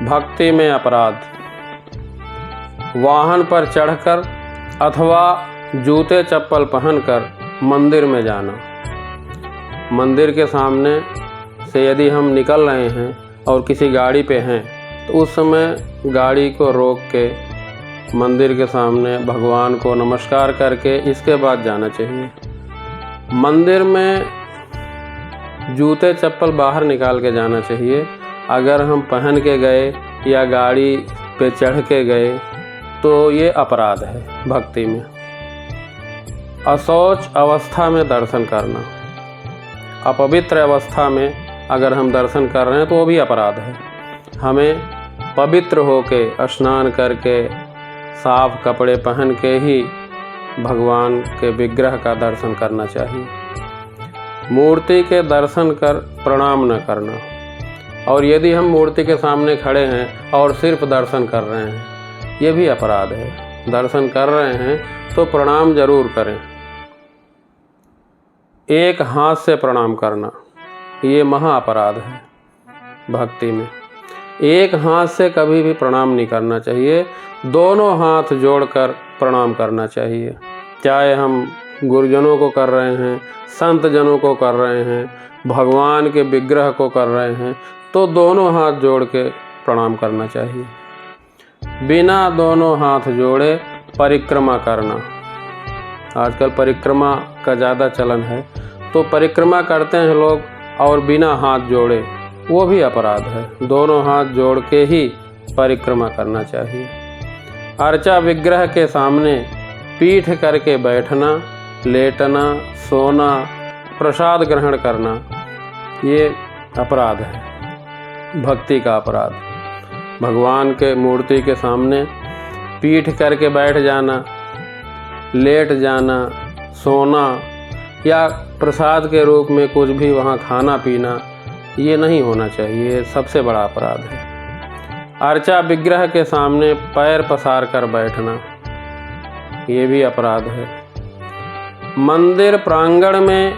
भक्ति में अपराध। वाहन पर चढ़कर अथवा जूते चप्पल पहनकर मंदिर में जाना। मंदिर के सामने से यदि हम निकल रहे हैं और किसी गाड़ी पे हैं तो उस समय गाड़ी को रोक के मंदिर के सामने भगवान को नमस्कार करके इसके बाद जाना चाहिए। मंदिर में जूते चप्पल बाहर निकाल के जाना चाहिए। अगर हम पहन के गए या गाड़ी पे चढ़ के गए तो ये अपराध है भक्ति में। अशौच अवस्था में दर्शन करना। अपवित्र अवस्था में अगर हम दर्शन कर रहे हैं तो वो भी अपराध है। हमें पवित्र होके स्नान करके साफ कपड़े पहन के ही भगवान के विग्रह का दर्शन करना चाहिए। मूर्ति के दर्शन कर प्रणाम न करना। और यदि हम मूर्ति के सामने खड़े हैं और सिर्फ दर्शन कर रहे हैं, ये भी अपराध है। दर्शन कर रहे हैं तो प्रणाम जरूर करें। एक हाथ से प्रणाम करना, ये महा अपराध है भक्ति में। एक हाथ से कभी भी प्रणाम नहीं करना चाहिए, दोनों हाथ जोड़कर प्रणाम करना चाहिए। चाहे हम गुरुजनों को कर रहे हैं, संत जनों को कर रहे हैं, भगवान के विग्रह को कर रहे हैं, तो दोनों हाथ जोड़ के प्रणाम करना चाहिए। बिना दोनों हाथ जोड़े परिक्रमा करना। आजकल परिक्रमा का ज़्यादा चलन है, तो परिक्रमा करते हैं लोग और बिना हाथ जोड़े, वो भी अपराध है। दोनों हाथ जोड़ के ही परिक्रमा करना चाहिए। अर्चा विग्रह के सामने पीठ करके बैठना, लेटना, सोना, प्रसाद ग्रहण करना, ये अपराध है, भक्ति का अपराध। भगवान के मूर्ति के सामने पीठ करके बैठ जाना, लेट जाना, सोना या प्रसाद के रूप में कुछ भी वहाँ खाना पीना, ये नहीं होना चाहिए, सबसे बड़ा अपराध है। अर्चा विग्रह के सामने पैर पसार कर बैठना, ये भी अपराध है। मंदिर प्रांगण में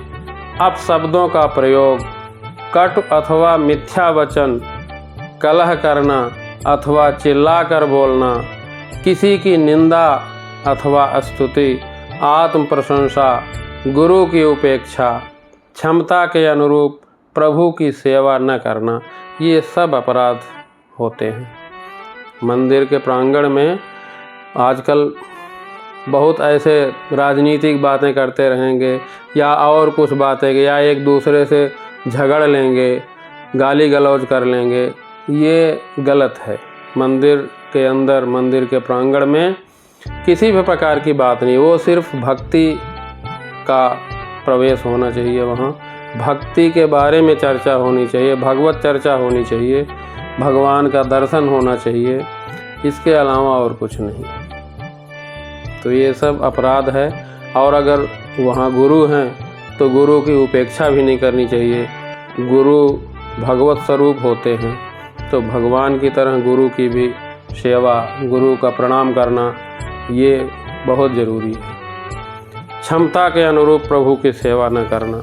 अपशब्दों का प्रयोग, कटु अथवा मिथ्या वचन, कलह करना अथवा चिल्लाकर बोलना, किसी की निंदा अथवा स्तुति, आत्म प्रशंसा, गुरु की उपेक्षा, क्षमता के अनुरूप प्रभु की सेवा न करना, ये सब अपराध होते हैं। मंदिर के प्रांगण में आजकल बहुत ऐसे राजनीतिक बातें करते रहेंगे या और कुछ बातें, या एक दूसरे से झगड़ लेंगे, गाली गलौज कर लेंगे, ये गलत है। मंदिर के अंदर, मंदिर के प्रांगण में किसी भी प्रकार की बात नहीं, वो सिर्फ भक्ति का प्रवेश होना चाहिए। वहाँ भक्ति के बारे में चर्चा होनी चाहिए, भगवत चर्चा होनी चाहिए, भगवान का दर्शन होना चाहिए, इसके अलावा और कुछ नहीं। तो ये सब अपराध है। और अगर वहाँ गुरु हैं तो गुरु की उपेक्षा भी नहीं करनी चाहिए। गुरु भगवत स्वरूप होते हैं, तो भगवान की तरह गुरु की भी सेवा, गुरु का प्रणाम करना, ये बहुत ज़रूरी है। क्षमता के अनुरूप प्रभु की सेवा न करना।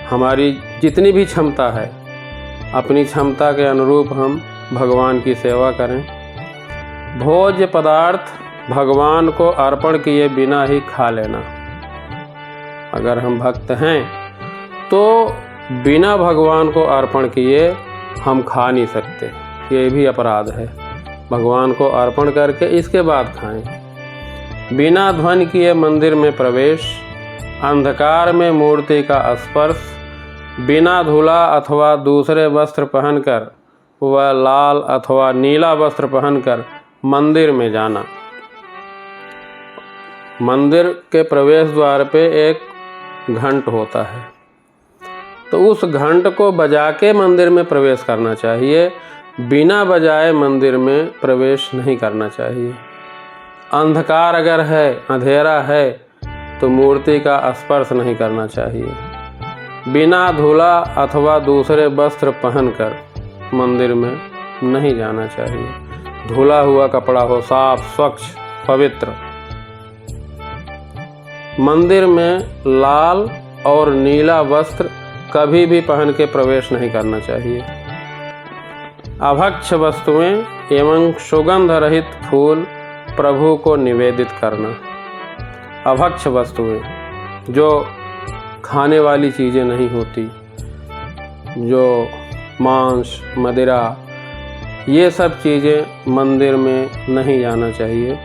हमारी जितनी भी क्षमता है, अपनी क्षमता के अनुरूप हम भगवान की सेवा करें। भोज्य पदार्थ भगवान को अर्पण किए बिना ही खा लेना। अगर हम भक्त हैं तो बिना भगवान को अर्पण किए हम खा नहीं सकते, ये भी अपराध है। भगवान को अर्पण करके इसके बाद खाएं। बिना ध्वनि किए मंदिर में प्रवेश, अंधकार में मूर्ति का स्पर्श, बिना धुला अथवा दूसरे वस्त्र पहनकर व लाल अथवा नीला वस्त्र पहनकर मंदिर में जाना। मंदिर के प्रवेश द्वार पे एक घंट होता है, तो उस घंट को बजा के मंदिर में प्रवेश करना चाहिए, बिना बजाए मंदिर में प्रवेश नहीं करना चाहिए। अंधकार अगर है, अंधेरा है, तो मूर्ति का स्पर्श नहीं करना चाहिए। बिना धुला अथवा दूसरे वस्त्र पहनकर मंदिर में नहीं जाना चाहिए। धुला हुआ कपड़ा हो, साफ स्वच्छ पवित्र। मंदिर में लाल और नीला वस्त्र कभी भी पहन के प्रवेश नहीं करना चाहिए। अभक्ष वस्तुएं एवं सुगंध रहित फूल प्रभु को निवेदित करना। अभक्ष वस्तुएं जो खाने वाली चीज़ें नहीं होती, जो मांस, मदिरा, ये सब चीज़ें मंदिर में नहीं जाना चाहिए।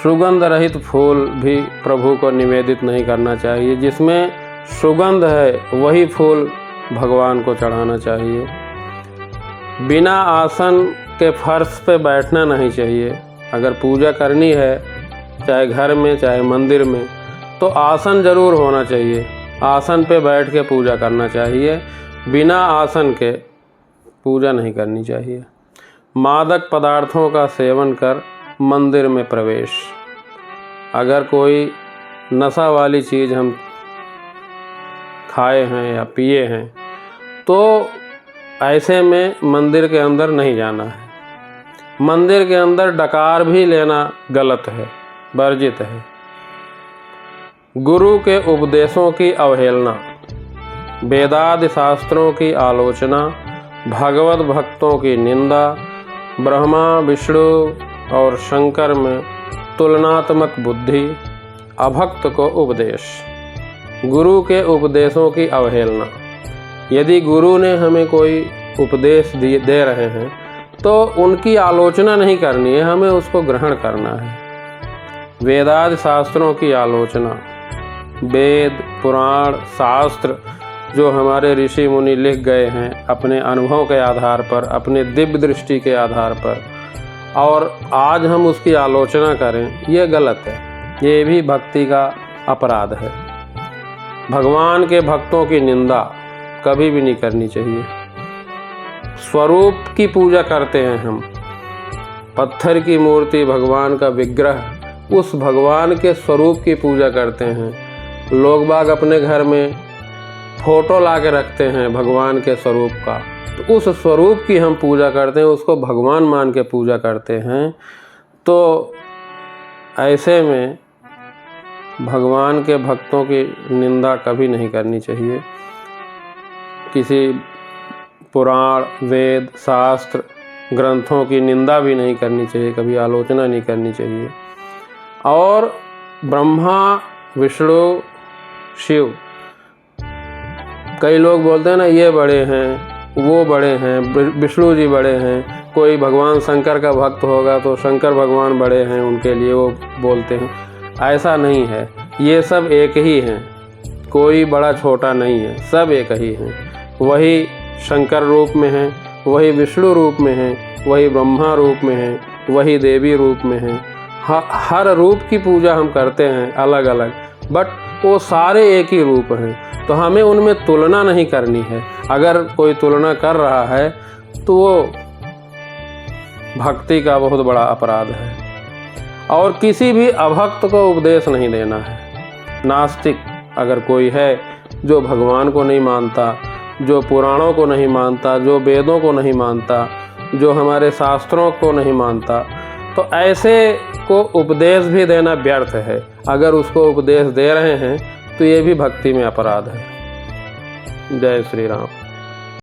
सुगंध रहित फूल भी प्रभु को निवेदित नहीं करना चाहिए। जिसमें सुगंध है वही फूल भगवान को चढ़ाना चाहिए। बिना आसन के फर्श पे बैठना नहीं चाहिए। अगर पूजा करनी है, चाहे घर में चाहे मंदिर में, तो आसन जरूर होना चाहिए। आसन पे बैठ के पूजा करना चाहिए, बिना आसन के पूजा नहीं करनी चाहिए। मादक पदार्थों का सेवन कर मंदिर में प्रवेश। अगर कोई नशा वाली चीज़ हम खाए हैं या पिए हैं तो ऐसे में मंदिर के अंदर नहीं जाना है। मंदिर के अंदर डकार भी लेना गलत है, वर्जित है। गुरु के उपदेशों की अवहेलना, वेदादि शास्त्रों की आलोचना, भगवत भक्तों की निंदा, ब्रह्मा, विष्णु और शंकर में तुलनात्मक बुद्धि, अभक्त को उपदेश। गुरु के उपदेशों की अवहेलना। यदि गुरु ने हमें कोई उपदेश दे रहे हैं तो उनकी आलोचना नहीं करनी है, हमें उसको ग्रहण करना है। वेदादि शास्त्रों की आलोचना, वेद, पुराण, शास्त्र जो हमारे ऋषि मुनि लिख गए हैं अपने अनुभव के आधार पर, अपने दिव्य दृष्टि के आधार पर, और आज हम उसकी आलोचना करें, ये गलत है। ये भी भक्ति का अपराध है। भगवान के भक्तों की निंदा कभी भी नहीं करनी चाहिए। स्वरूप की पूजा करते हैं हम, पत्थर की मूर्ति, भगवान का विग्रह, उस भगवान के स्वरूप की पूजा करते हैं। लोग बाग अपने घर में फोटो ला के रखते हैं भगवान के स्वरूप का, तो उस स्वरूप की हम पूजा करते हैं, उसको भगवान मान के पूजा करते हैं। तो ऐसे में भगवान के भक्तों की निंदा कभी नहीं करनी चाहिए। किसी पुराण, वेद, शास्त्र, ग्रंथों की निंदा भी नहीं करनी चाहिए, कभी आलोचना नहीं करनी चाहिए। और ब्रह्मा, विष्णु, शिव, कई लोग बोलते हैं ना, ये बड़े हैं, वो बड़े हैं, विष्णु जी बड़े हैं। कोई भगवान शंकर का भक्त होगा तो शंकर भगवान बड़े हैं, उनके लिए वो बोलते हैं। ऐसा नहीं है, ये सब एक ही हैं, कोई बड़ा छोटा नहीं है, सब एक ही हैं। वही शंकर रूप में हैं, वही विष्णु रूप में हैं, वही ब्रह्मा रूप में हैं, वही देवी रूप में हैं। हर रूप की पूजा हम करते हैं अलग अलग, बट वो सारे एक ही रूप हैं। तो हमें उनमें तुलना नहीं करनी है। अगर कोई तुलना कर रहा है तो वो भक्ति का बहुत बड़ा अपराध है। और किसी भी अभक्त को उपदेश नहीं देना है। नास्तिक अगर कोई है जो भगवान को नहीं मानता, जो पुराणों को नहीं मानता, जो वेदों को नहीं मानता, जो हमारे शास्त्रों को नहीं मानता, तो ऐसे को उपदेश भी देना व्यर्थ है। अगर उसको उपदेश दे रहे हैं तो ये भी भक्ति में अपराध है। जय श्री राम।